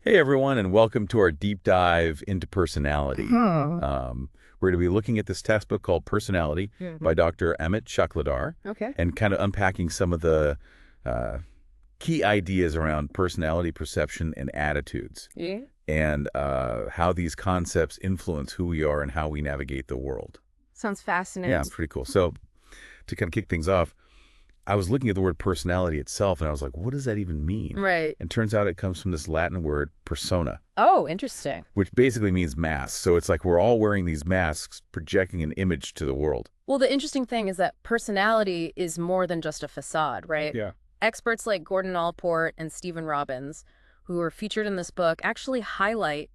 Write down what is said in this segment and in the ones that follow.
Hey everyone, and welcome to our deep dive into personality. Huh. We're going to be looking at this textbook called Personality by Hmm. Dr. Amit Shukladar Okay. and kind of unpacking some of the uh, key ideas around personality perception and attitudes Yeah. and how these concepts influence who we are and how we navigate the world. Sounds Yeah, fascinating. pretty cool. So to kind of kick things off, I was looking at the word personality itself and I was like, what does that even mean? Right. And turns out it comes from this Latin word persona, Oh, interesting. which basically means mask. So it's like we're all wearing these masks, projecting an image to the world. Well, the interesting thing is that personality is more than just a facade, right? Yeah. Experts like Gordon Allport and Stephen Robbins, who are featured in this book, actually highlight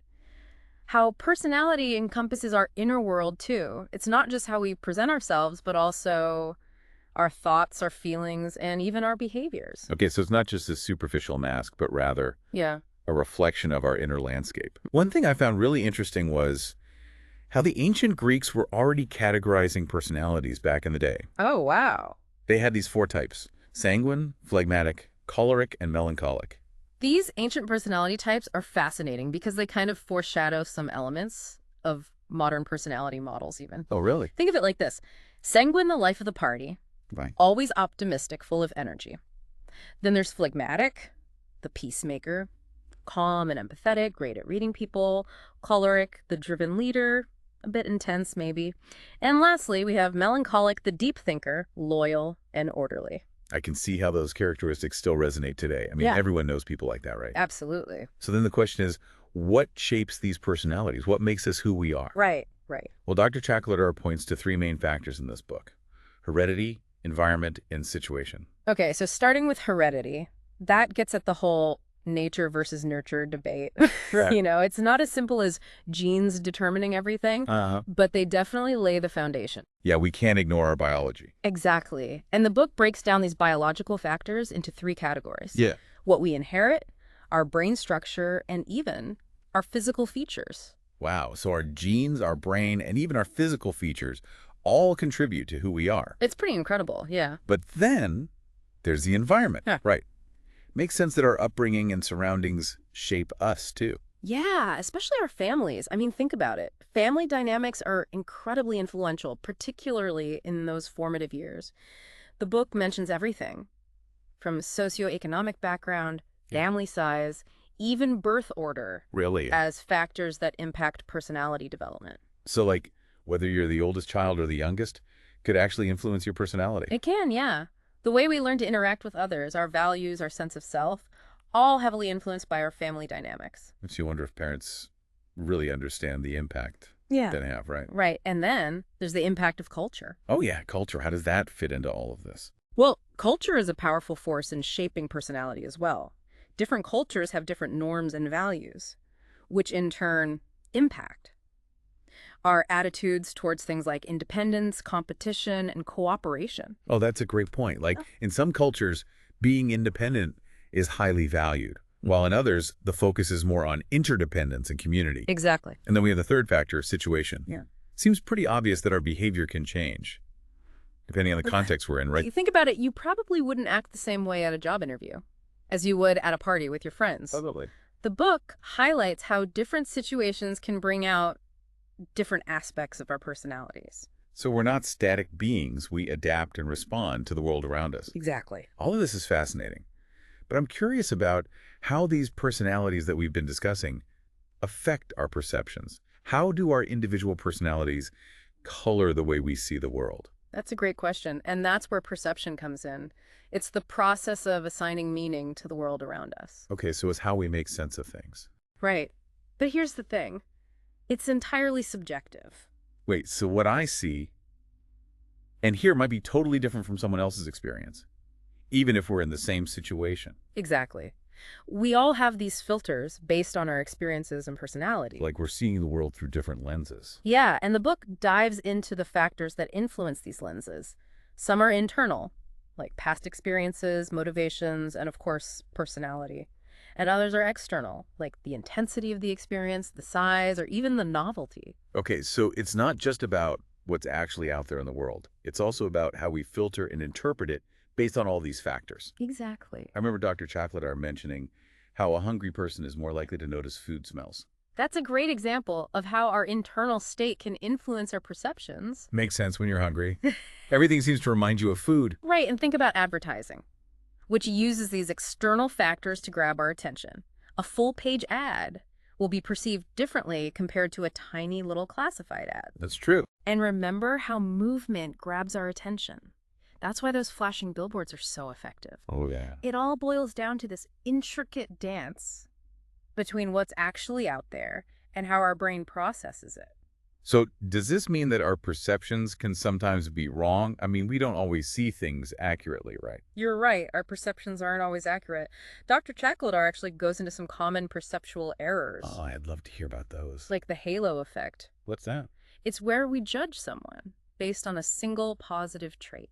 how personality encompasses our inner world, too. It's not just how we present ourselves, but also our thoughts, our feelings, and even our behaviors. Okay, so it's not just a superficial mask, but rather Yeah. a reflection of our inner landscape. One thing I found really interesting was how the ancient Greeks were already categorizing personalities back in the day. Oh, wow. They had these four types: sanguine, phlegmatic, choleric, and melancholic. These ancient personality types are fascinating because they kind of foreshadow some elements of modern personality models even. Oh, really? Think of it like this. Sanguine, the life of the party, Fine. always optimistic, full of energy. Then there's phlegmatic, the peacemaker, calm and empathetic, great at reading people. Choleric, the driven leader, a bit intense maybe. And lastly, we have melancholic, the deep thinker, loyal and orderly. I can see how those characteristics still resonate today. I mean, Yeah, everyone knows people like that, right? absolutely. So then the question is, what shapes these personalities? What makes us who we are? Right, right. Well, Dr. Chakladar points to three main factors in this book: heredity, environment, and situation. Okay, so starting with heredity, that gets at the whole nature versus nurture debate. Right. It's not as simple as genes determining everything, Uh-huh. but they definitely lay the foundation. Yeah, we can't ignore our biology. Exactly. And the book breaks down these biological factors into three categories: Yeah. what we inherit, our brain structure, and even our physical features. Wow. So our genes, our brain, and even our physical features all contribute to who we are. It's pretty incredible, yeah. But then there's the environment. Yeah. Right. Makes sense that our upbringing and surroundings shape us too. Yeah, especially our families. I mean, think about it. Family dynamics are incredibly influential, particularly in those formative years. The book mentions everything from socioeconomic background, Yeah. family size, even birth order Really. as factors that impact personality development. So like whether you're the oldest child or the youngest could actually influence your personality. It can, yeah. The way we learn to interact with others, our values, our sense of self, all heavily influenced by our family dynamics. Makes you wonder if parents really understand the impact Yeah. that they have, right? Right. And then there's the impact of culture. Oh yeah, culture. How does that fit into all of this? Well, culture is a powerful force in shaping personality as well. Different cultures have different norms and values, which in turn impact our attitudes towards things like independence, competition, and cooperation. Oh, that's a great point. Like in some cultures, being independent is highly valued, while in others, the focus is more on interdependence and community. Exactly. And then we have the third factor, situation. Yeah. Seems pretty obvious that our behavior can change, depending on the context we're in, right? You think about it, you probably wouldn't act the same way at a job interview as you would at a party with your friends. Probably. The book highlights how different situations can bring out different aspects of our personalities. So we're not static beings. We adapt and respond to the world around us. Exactly. All of this is fascinating. But I'm curious about how these personalities that we've been discussing affect our perceptions. How do our individual personalities color the way we see the world? That's a great question. And that's where perception comes in. It's the process of assigning meaning to the world around us. Okay, so it's how we make sense of things. Right. But here's the thing. It's entirely subjective. Wait, so what I see and hear might be totally different from someone else's experience, even if we're in the same situation. Exactly. We all have these filters based on our experiences and personality. Like we're seeing the world through different lenses. Yeah, and the book dives into the factors that influence these lenses. Some are internal, like past experiences, motivations, and of course, personality. And others are external, like the intensity of the experience, the size, or even the novelty. Okay, so it's not just about what's actually out there in the world. It's also about how we filter and interpret it based on all these factors. Exactly. I remember Dr. Chakladar mentioning how a hungry person is more likely to notice food smells. That's a great example of how our internal state can influence our perceptions. Makes sense when you're hungry. Everything seems to remind you of food. Right, and think about advertising, which uses these external factors to grab our attention. A full-page ad will be perceived differently compared to a tiny little classified ad. That's true. And remember how movement grabs our attention. That's why those flashing billboards are so effective. Oh, yeah. It all boils down to this intricate dance between what's actually out there and how our brain processes it. So does this mean that our perceptions can sometimes be wrong? I mean, we don't always see things accurately, right? You're right, our perceptions aren't always accurate. Dr. Chakladar actually goes into some common perceptual errors, Oh, I'd love to hear about those. like the halo effect. What's that? It's where we judge someone based on a single positive trait,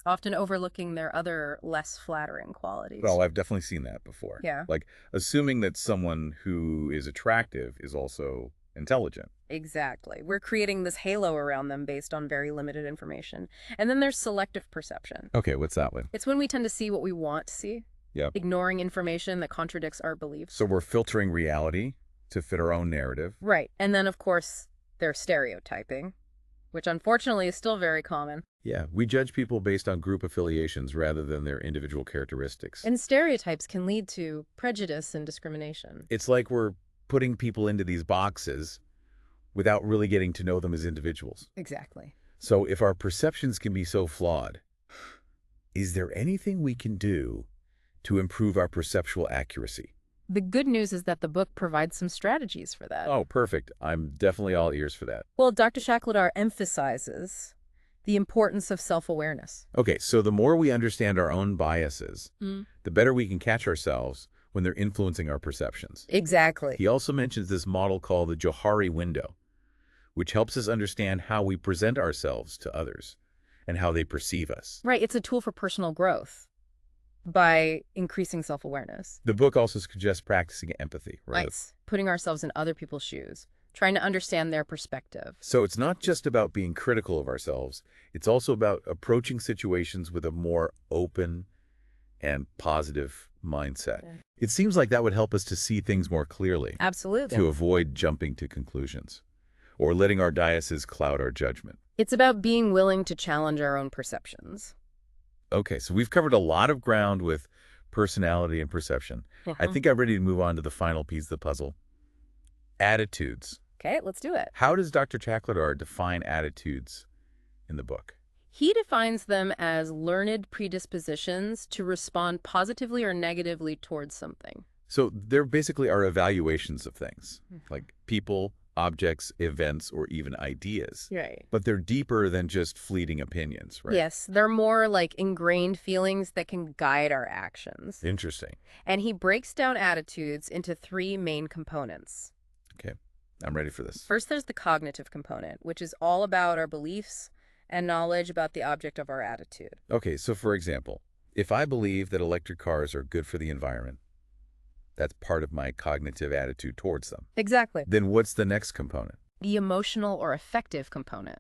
often overlooking their other less flattering qualities. Well, I've definitely seen that before. Yeah. Like assuming that someone who is attractive is also intelligent. Exactly. We're creating this halo around them based on very limited information. And then there's selective perception. Okay, what's that one? It's when we tend to see what we want to see, Yep. ignoring information that contradicts our beliefs. So we're filtering reality to fit our own narrative. Right. And then, of course, there's stereotyping, which unfortunately is still very common. Yeah, we judge people based on group affiliations rather than their individual characteristics. And stereotypes can lead to prejudice and discrimination. It's like we're putting people into these boxes without really getting to know them as individuals. Exactly. So if our perceptions can be so flawed, is there anything we can do to improve our perceptual accuracy? The good news is that the book provides some strategies for that. Oh, perfect. I'm definitely all ears for that. Well, Dr. Chakladar emphasizes the importance of self-awareness. Okay, so the more we understand our own biases, the better we can catch ourselves when they're influencing our perceptions. Exactly. He also mentions this model called the Johari window, which helps us understand how we present ourselves to others and how they perceive us. Right. It's a tool for personal growth by increasing self-awareness. The book also suggests practicing empathy, right? Nice. Putting ourselves in other people's shoes, trying to understand their perspective. So it's not just about being critical of ourselves. It's also about approaching situations with a more open and positive mindset. Yeah. It seems like that would help us to see things more clearly, Absolutely. to avoid jumping to conclusions or letting our biases cloud our judgment. It's about being willing to challenge our own perceptions. Okay, so we've covered a lot of ground with personality and perception. I think I'm ready to move on to the final piece of the puzzle. Attitudes. Okay, let's do it. How does Dr. Chakladar define attitudes in the book? He defines them as learned predispositions to respond positively or negatively towards something. So they're basically our evaluations of things, like people, objects, events, or even ideas. Right. But they're deeper than just fleeting opinions, right? Yes, they're more like ingrained feelings that can guide our actions. Interesting. And he breaks down attitudes into three main components. Okay, I'm ready for this. First, there's the cognitive component, which is all about our beliefs and knowledge about the object of our attitude. Okay, so for example, if I believe that electric cars are good for the environment, that's part of my cognitive attitude towards them. Exactly. Then what's the next component? The emotional or affective component,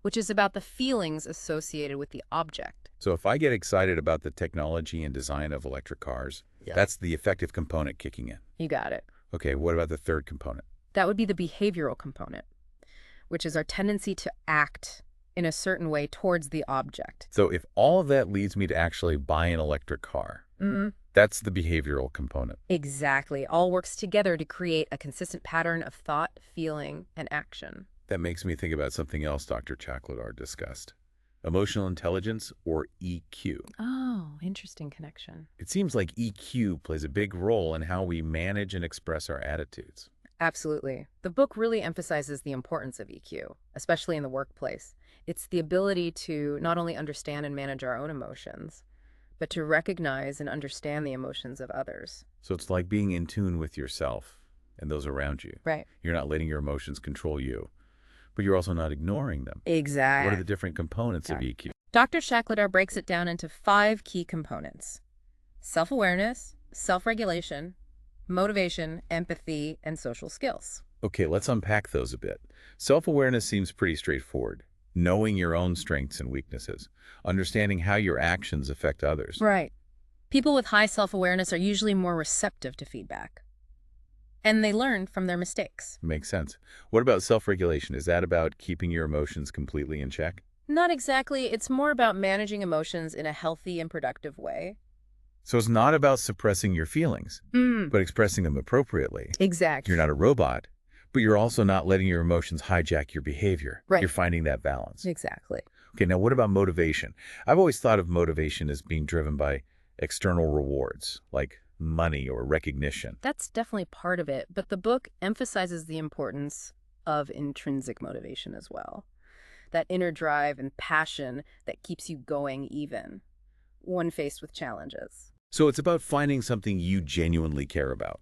which is about the feelings associated with the object. So if I get excited about the technology and design of electric cars, that's the affective component kicking in. You got it. Okay, what about the third component? That would be the behavioral component, which is our tendency to act in a certain way towards the object. So if all of that leads me to actually buy an electric car, that's the behavioral component. Exactly. All works together to create a consistent pattern of thought, feeling, and action. That makes me think about something else Dr. Chakladar discussed. Emotional intelligence, or EQ. Oh, interesting connection. It seems like EQ plays a big role in how we manage and express our attitudes. Absolutely. The book really emphasizes the importance of EQ, especially in the workplace. It's the ability to not only understand and manage our own emotions, but to recognize and understand the emotions of others. So it's like being in tune with yourself and those around you. Right. You're not letting your emotions control you, but you're also not ignoring them. Exactly. What are the different components of EQ? Dr. Chakladar breaks it down into 5 key components: self-awareness, self-regulation, motivation, empathy, and social skills. Okay, let's unpack those a bit. Self-awareness seems pretty straightforward. Knowing your own strengths and weaknesses, understanding how your actions affect others. Right. People with high self-awareness are usually more receptive to feedback, and they learn from their mistakes. Makes sense. What about self-regulation? Is that about keeping your emotions completely in check? Not exactly. It's more about managing emotions in a healthy and productive way. So it's not about suppressing your feelings, but expressing them appropriately. Exactly. You're not a robot, but you're also not letting your emotions hijack your behavior. Right. You're finding that balance. Exactly. Okay, now what about motivation? I've always thought of motivation as being driven by external rewards, like money or recognition. That's definitely part of it, but the book emphasizes the importance of intrinsic motivation as well. That inner drive and passion that keeps you going even when faced with challenges. So it's about finding something you genuinely care about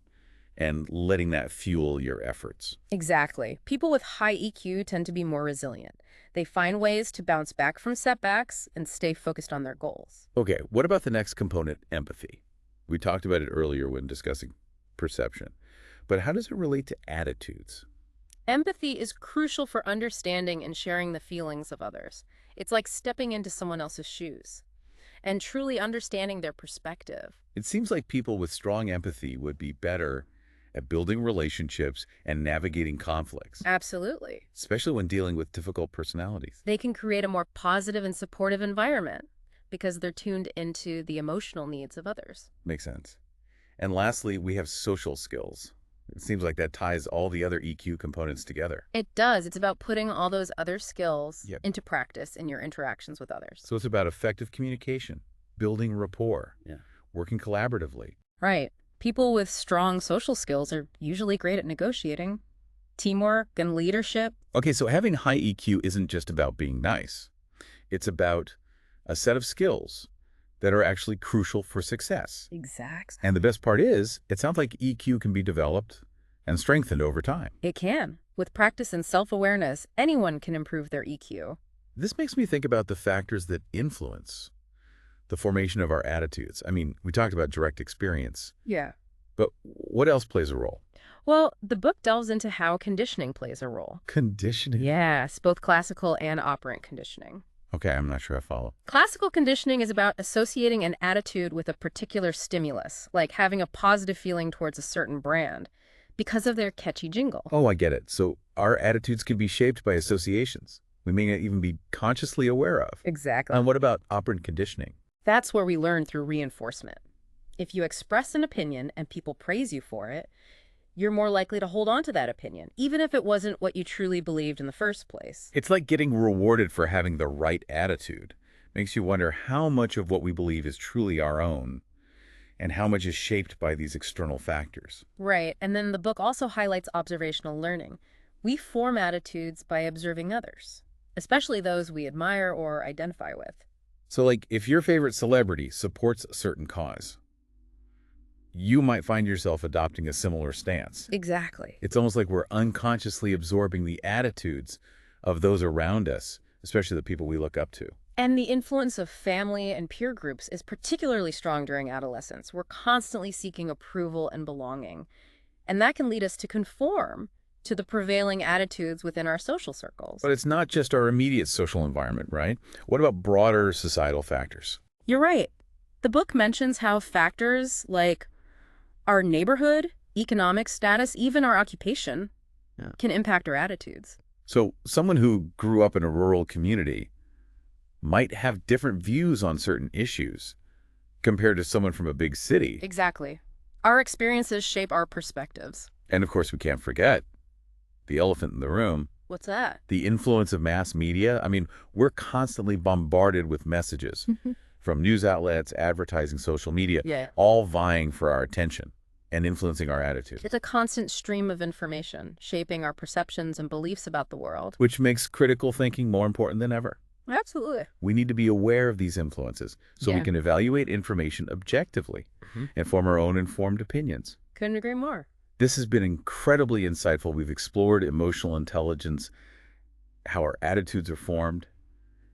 and letting that fuel your efforts. Exactly. People with high EQ tend to be more resilient. They find ways to bounce back from setbacks and stay focused on their goals. Okay, what about the next component, empathy? We talked about it earlier when discussing perception, but how does it relate to attitudes? Empathy is crucial for understanding and sharing the feelings of others. It's like stepping into someone else's shoes and truly understanding their perspective. It seems like people with strong empathy would be better at building relationships and navigating conflicts, Absolutely. especially when dealing with difficult personalities. They can create a more positive and supportive environment because they're tuned into the emotional needs of others. Makes sense. And lastly, we have social skills. It seems like that ties all the other EQ components together. It does. It's about putting all those other skills Yep. into practice in your interactions with others. So it's about effective communication, building rapport, working collaboratively. Right. People with strong social skills are usually great at negotiating, teamwork, and leadership. Okay, so having high EQ isn't just about being nice. It's about a set of skills that are actually crucial for success. Exactly. And the best part is, it sounds like EQ can be developed and strengthened over time. It can. With practice and self-awareness, anyone can improve their EQ. This makes me think about the factors that influence the formation of our attitudes. I mean, we talked about direct experience, Yeah. but what else plays a role? Well, the book delves into how conditioning plays a role. Conditioning. Yes, both classical and operant conditioning. Okay, I'm not sure I follow. Classical conditioning is about associating an attitude with a particular stimulus, like having a positive feeling towards a certain brand, because of their catchy jingle. Oh, I get it. So our attitudes can be shaped by associations we may not even be consciously aware of. Exactly. And what about operant conditioning? That's where we learn through reinforcement. If you express an opinion and people praise you for it, you're more likely to hold on to that opinion, even if it wasn't what you truly believed in the first place. It's like getting rewarded for having the right attitude. Makes you wonder how much of what we believe is truly our own and how much is shaped by these external factors. Right, and then the book also highlights observational learning. We form attitudes by observing others, especially those we admire or identify with. So like if your favorite celebrity supports a certain cause, you might find yourself adopting a similar stance. Exactly. It's almost like we're unconsciously absorbing the attitudes of those around us, especially the people we look up to. And the influence of family and peer groups is particularly strong during adolescence. We're constantly seeking approval and belonging. And that can lead us to conform to the prevailing attitudes within our social circles. But it's not just our immediate social environment, right? What about broader societal factors? You're right. The book mentions how factors like our neighborhood, economic status, even our occupation can impact our attitudes. So someone who grew up in a rural community might have different views on certain issues compared to someone from a big city. Exactly. Our experiences shape our perspectives. And of course, we can't forget the elephant in the room, What's that? the influence of mass media. I mean, we're constantly bombarded with messages from news outlets, advertising, social media, Yeah. all vying for our attention and influencing our attitude, It's a constant stream of information, shaping our perceptions and beliefs about the world. which makes critical thinking more important than ever. Absolutely. We need to be aware of these influences so we Yeah. can evaluate information objectively and form our own informed opinions. Couldn't agree more. This has been incredibly insightful. We've explored emotional intelligence, how our attitudes are formed,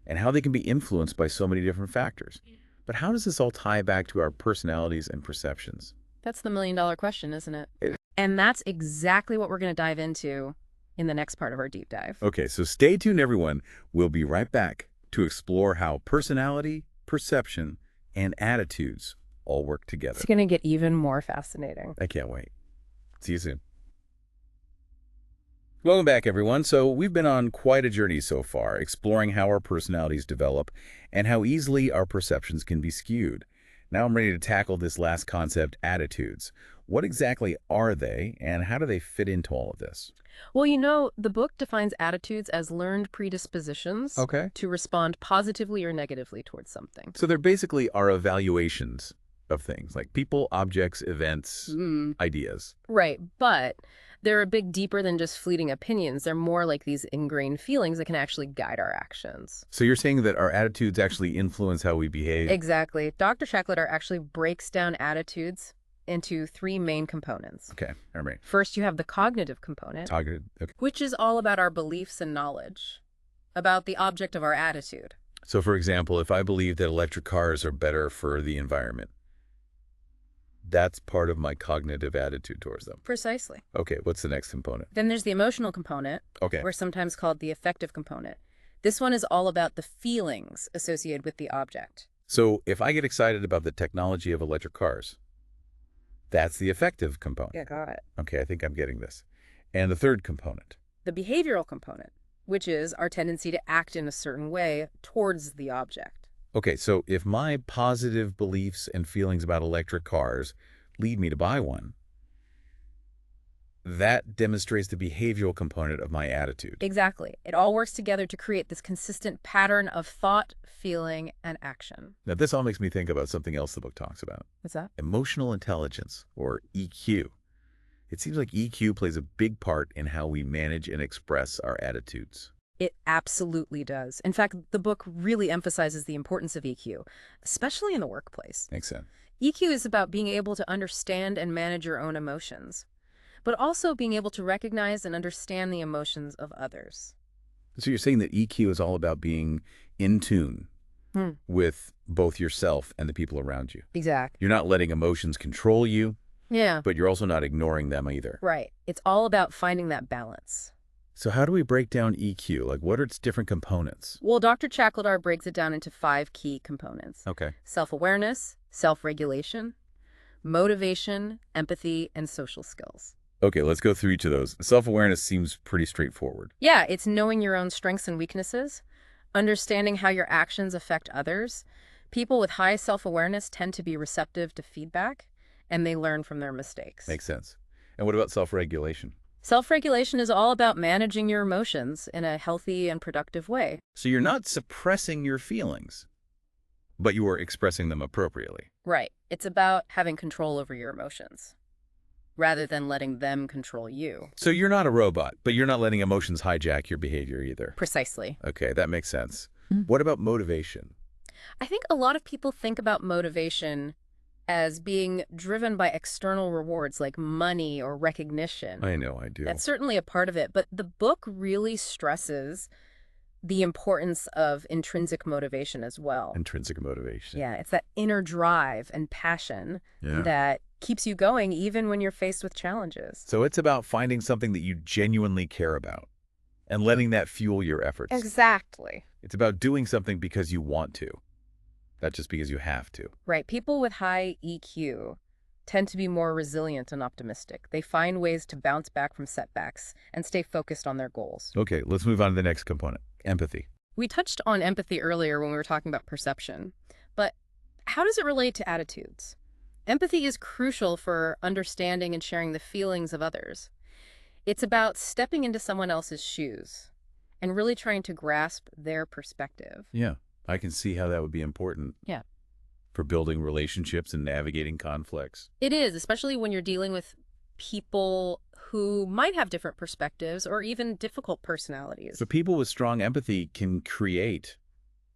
and how they can be influenced by so many different factors. But how does this all tie back to our personalities and perceptions? That's the million-dollar question, isn't it? It- And that's exactly what we're going to dive into in the next part of our deep dive. Okay, so stay tuned, everyone. We'll be right back to explore how personality, perception, and attitudes all work together. It's going to get even more fascinating. I can't wait. See you soon. Welcome back, everyone. So we've been on quite a journey so far, exploring how our personalities develop and how easily our perceptions can be skewed. Now I'm ready to tackle this last concept, attitudes. What exactly are they, and how do they fit into all of this? Well, you know, the book defines attitudes as learned predispositions Okay. to respond positively or negatively towards something. So they're basically our evaluations of things, like people, objects, events, ideas. Right, but they're a bit deeper than just fleeting opinions. They're more like these ingrained feelings that can actually guide our actions. So you're saying that our attitudes actually influence how we behave? Exactly. Dr. Shackleter actually breaks down attitudes into three main components. Okay, all right. First, you have the cognitive component, Targeted. Okay. which is all about our beliefs and knowledge, about the object of our attitude. So, for example, if I believe that electric cars are better for the environment, that's part of my cognitive attitude towards them. Precisely. Okay, what's the next component? Then there's the emotional component, Okay. or sometimes called the affective component. This one is all about the feelings associated with the object. So if I get excited about the technology of electric cars, that's the affective component. got it. Okay, I think I'm getting this. And the third component. The behavioral component, which is our tendency to act in a certain way towards the object. Okay, so if my positive beliefs and feelings about electric cars lead me to buy one, that demonstrates the behavioral component of my attitude. Exactly. It all works together to create this consistent pattern of thought, feeling, and action. Now, this all makes me think about something else the book talks about. What's that? Emotional intelligence, or EQ. It seems like EQ plays a big part in how we manage and express our attitudes. It absolutely does. In fact, the book really emphasizes the importance of EQ, especially in the workplace. Makes sense. EQ is about being able to understand and manage your own emotions, but also being able to recognize and understand the emotions of others. So you're saying that EQ is all about being in tune with both yourself and the people around you. Exactly. You're not letting emotions control you, Yeah. but you're also not ignoring them either. Right. It's all about finding that balance. So how do we break down EQ? Like, what are its different components? Well, Dr. Shackleter breaks it down into 5 key components. Okay. Self-awareness, self-regulation, motivation, empathy, and social skills. Okay, let's go through each of those. Self-awareness seems pretty straightforward. Yeah, it's knowing your own strengths and weaknesses, understanding how your actions affect others. People with high self-awareness tend to be receptive to feedback, and they learn from their mistakes. Makes sense. And what about self-regulation? Self-regulation is all about managing your emotions in a healthy and productive way. So you're not suppressing your feelings, but you are expressing them appropriately. Right. It's about having control over your emotions, rather than letting them control you. So you're not a robot, but you're not letting emotions hijack your behavior either. Precisely. Okay, that makes sense. What about motivation? I think a lot of people think about motivation as being driven by external rewards like money or recognition. I know, I do. That's certainly a part of it, but the book really stresses the importance of intrinsic motivation as well. Intrinsic motivation. Yeah, it's that inner drive and passion Yeah. that keeps you going even when you're faced with challenges. So it's about finding something that you genuinely care about and letting that fuel your efforts. Exactly. It's about doing something because you want to, not just because you have to. Right. People with high EQ tend to be more resilient and optimistic. They find ways to bounce back from setbacks and stay focused on their goals. Okay, let's move on to the next component, empathy. We touched on empathy earlier when we were talking about perception, but how does it relate to attitudes? Empathy is crucial for understanding and sharing the feelings of others. It's about stepping into someone else's shoes and really trying to grasp their perspective. Yeah, I can see how that would be important. Yeah. For building relationships and navigating conflicts. It is, especially when you're dealing with people who might have different perspectives or even difficult personalities. So people with strong empathy can create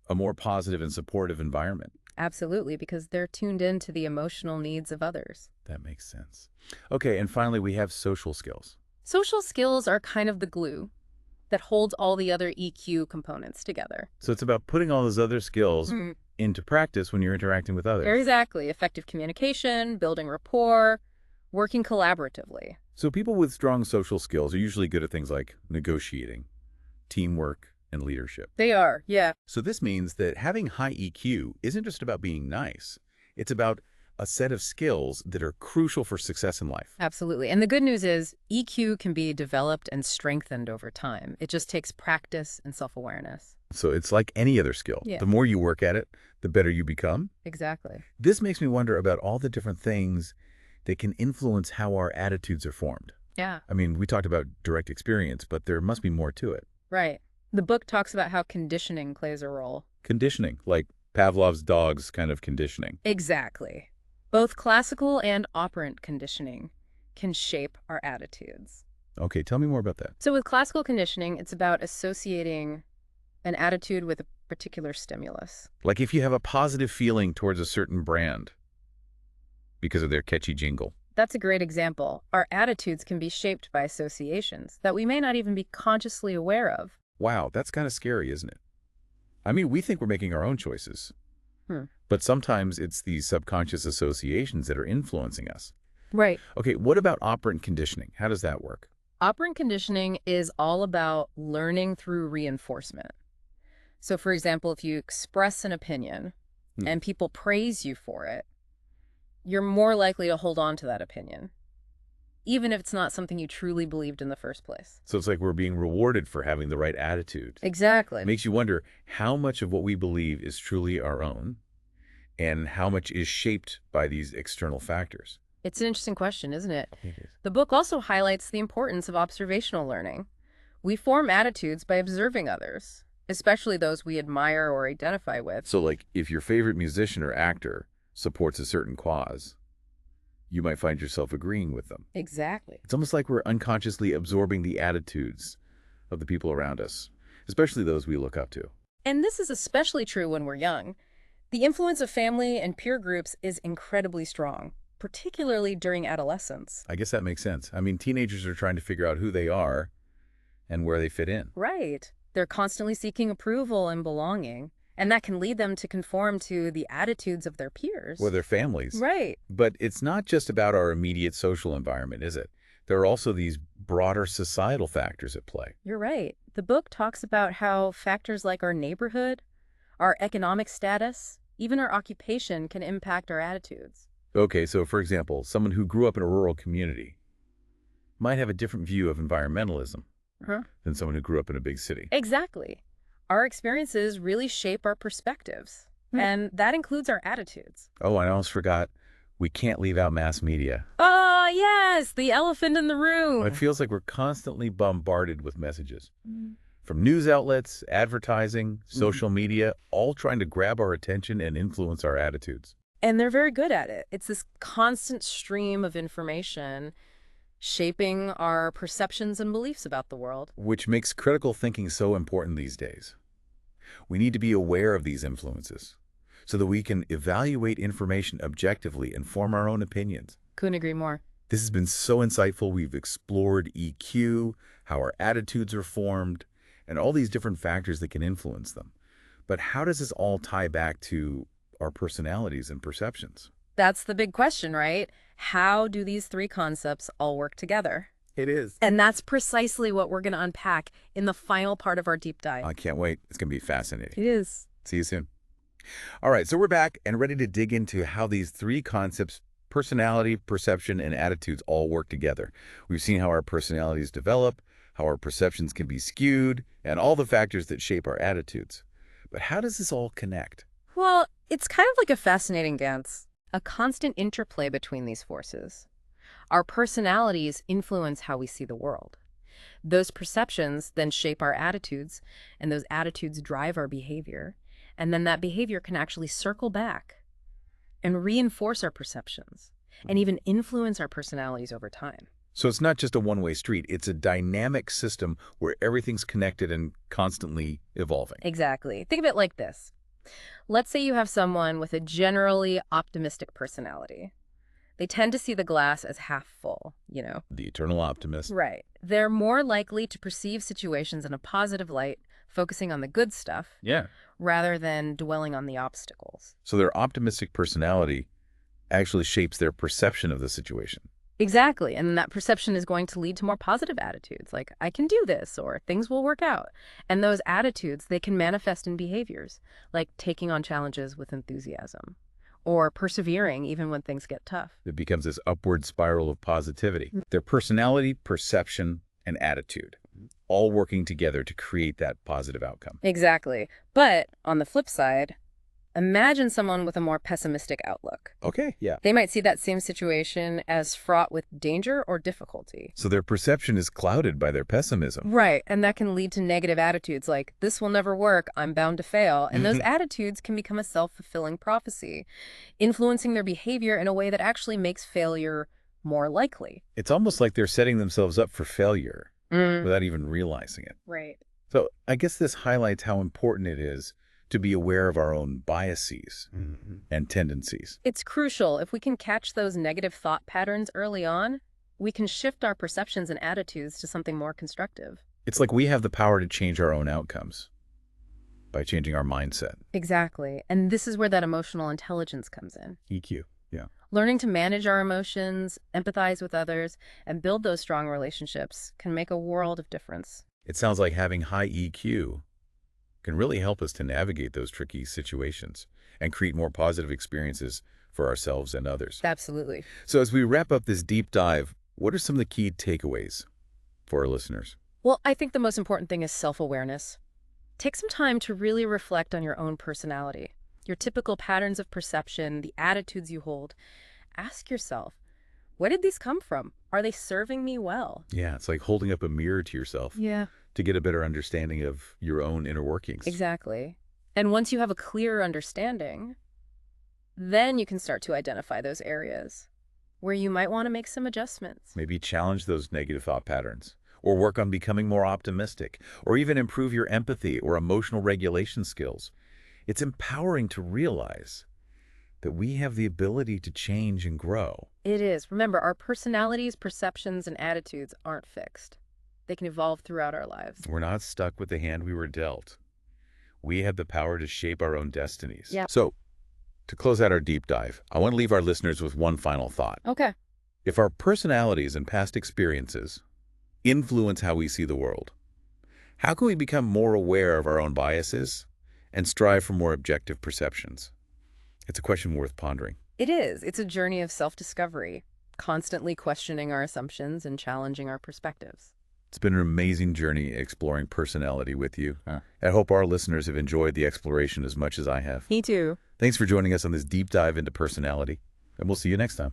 a more positive and supportive environment. Absolutely, because they're tuned in to the emotional needs of others. That makes sense. Okay, and finally, we have social skills. Social skills are kind of the glue that holds all the other EQ components together. So it's about putting all those other skills into practice when you're interacting with others. Exactly. Effective communication, building rapport, working collaboratively. So people with strong social skills are usually good at things like negotiating, teamwork, and leadership. They are, yeah. So this means that having high EQ isn't just about being nice. It's about a set of skills that are crucial for success in life. Absolutely. And the good news is EQ can be developed and strengthened over time. It just takes practice and self-awareness. So it's like any other skill. Yeah. The more you work at it, the better you become. Exactly. This makes me wonder about all the different things that can influence how our attitudes are formed. Yeah. I mean, we talked about direct experience, but there must be more to it. Right. The book talks about how conditioning plays a role. Conditioning, like Pavlov's dog's kind of conditioning. Exactly. Both classical and operant conditioning can shape our attitudes. Okay, tell me more about that. So with classical conditioning, it's about associating an attitude with a particular stimulus. Like if you have a positive feeling towards a certain brand because of their catchy jingle. That's a great example. Our attitudes can be shaped by associations that we may not even be consciously aware of. Wow, that's kind of scary, isn't it? I mean, we think we're making our own choices. Hmm. But sometimes it's these subconscious associations that are influencing us. Right. Okay, what about operant conditioning? How does that work? Operant conditioning is all about learning through reinforcement. So, for example, if you express an opinion and people praise you for it, you're more likely to hold on to that opinion, even if it's not something you truly believed in the first place. So it's like we're being rewarded for having the right attitude. Exactly. It makes you wonder how much of what we believe is truly our own and how much is shaped by these external factors. It's an interesting question, isn't it? It is. The book also highlights the importance of observational learning. We form attitudes by observing others, especially those we admire or identify with. So like if your favorite musician or actor supports a certain cause, you might find yourself agreeing with them. Exactly. It's almost like we're unconsciously absorbing the attitudes of the people around us, especially those we look up to. And this is especially true when we're young. The influence of family and peer groups is incredibly strong, particularly during adolescence. I guess that makes sense. I mean, teenagers are trying to figure out who they are and where they fit in. Right. They're constantly seeking approval and belonging, and that can lead them to conform to the attitudes of their peers. Or their families. Right. But it's not just about our immediate social environment, is it? There are also these broader societal factors at play. You're right. The book talks about how factors like our neighborhood, our economic status, even our occupation can impact our attitudes. Okay, so for example, someone who grew up in a rural community might have a different view of environmentalism than someone who grew up in a big city. Exactly. Our experiences really shape our perspectives, and that includes our attitudes. Oh, I almost forgot. We can't leave out mass media. Oh, yes, the elephant in the room. It feels like we're constantly bombarded with messages. From news outlets, advertising, social media, all trying to grab our attention and influence our attitudes. And they're very good at it. It's this constant stream of information shaping our perceptions and beliefs about the world. Which makes critical thinking so important these days. We need to be aware of these influences so that we can evaluate information objectively and form our own opinions. Couldn't agree more. This has been so insightful. We've explored EQ, how our attitudes are formed, and all these different factors that can influence them. But how does this all tie back to our personalities and perceptions? That's the big question, right? How do these three concepts all work together? It is. And that's precisely what we're going to unpack in the final part of our deep dive. I can't wait. It's going to be fascinating. It is. See you soon. All right, so we're back and ready to dig into how these three concepts, personality, perception, and attitudes all work together. We've seen how our personalities develop, how our perceptions can be skewed, and all the factors that shape our attitudes. But how does this all connect? Well, it's kind of like a fascinating dance, a constant interplay between these forces. Our personalities influence how we see the world. Those perceptions then shape our attitudes, and those attitudes drive our behavior. And then that behavior can actually circle back and reinforce our perceptions and even influence our personalities over time. So it's not just a one-way street. It's a dynamic system where everything's connected and constantly evolving. Exactly. Think of it like this. Let's say you have someone with a generally optimistic personality. They tend to see the glass as half full, you know. The eternal optimist. Right. They're more likely to perceive situations in a positive light, focusing on the good stuff, Yeah. rather than dwelling on the obstacles. So their optimistic personality actually shapes their perception of the situation. Exactly. And that perception is going to lead to more positive attitudes, like, I can do this, or things will work out. And those attitudes, they can manifest in behaviors, like taking on challenges with enthusiasm, or persevering even when things get tough. It becomes this upward spiral of positivity. Their personality, perception, and attitude, all working together to create that positive outcome. Exactly. But on the flip side, imagine someone with a more pessimistic outlook. Okay, yeah. They might see that same situation as fraught with danger or difficulty. So their perception is clouded by their pessimism. Right, and that can lead to negative attitudes like, this will never work, I'm bound to fail. And those attitudes can become a self-fulfilling prophecy, influencing their behavior in a way that actually makes failure more likely. It's almost like they're setting themselves up for failure without even realizing it. Right. So I guess this highlights how important it is to be aware of our own biases and tendencies. It's crucial. If we can catch those negative thought patterns early on, we can shift our perceptions and attitudes to something more constructive. It's like we have the power to change our own outcomes by changing our mindset. Exactly. And this is where that emotional intelligence comes in. EQ, yeah. Learning to manage our emotions, empathize with others, and build those strong relationships can make a world of difference. It sounds like having high EQ can really help us to navigate those tricky situations and create more positive experiences for ourselves and others. Absolutely. So as we wrap up this deep dive, what are some of the key takeaways for our listeners? Well, I think the most important thing is self-awareness. Take some time to really reflect on your own personality, your typical patterns of perception, the attitudes you hold. Ask yourself, where did these come from? Are they serving me well? Yeah, it's like holding up a mirror to yourself Yeah. to get a better understanding of your own inner workings. Exactly. And once you have a clearer understanding, then you can start to identify those areas where you might want to make some adjustments. Maybe challenge those negative thought patterns, or work on becoming more optimistic, or even improve your empathy or emotional regulation skills. It's empowering to realize that we have the ability to change and grow. It is. Remember, our personalities, perceptions, and attitudes aren't fixed. They can evolve throughout our lives. We're not stuck with the hand we were dealt. We have the power to shape our own destinies. Yeah. So, to close out our deep dive, I want to leave our listeners with one final thought. Okay. If our personalities and past experiences influence how we see the world, how can we become more aware of our own biases and strive for more objective perceptions? It's a question worth pondering. It is. It's a journey of self-discovery, constantly questioning our assumptions and challenging our perspectives. It's been an amazing journey exploring personality with you. I hope our listeners have enjoyed the exploration as much as I have. Me too. Thanks for joining us on this deep dive into personality, and we'll see you next time.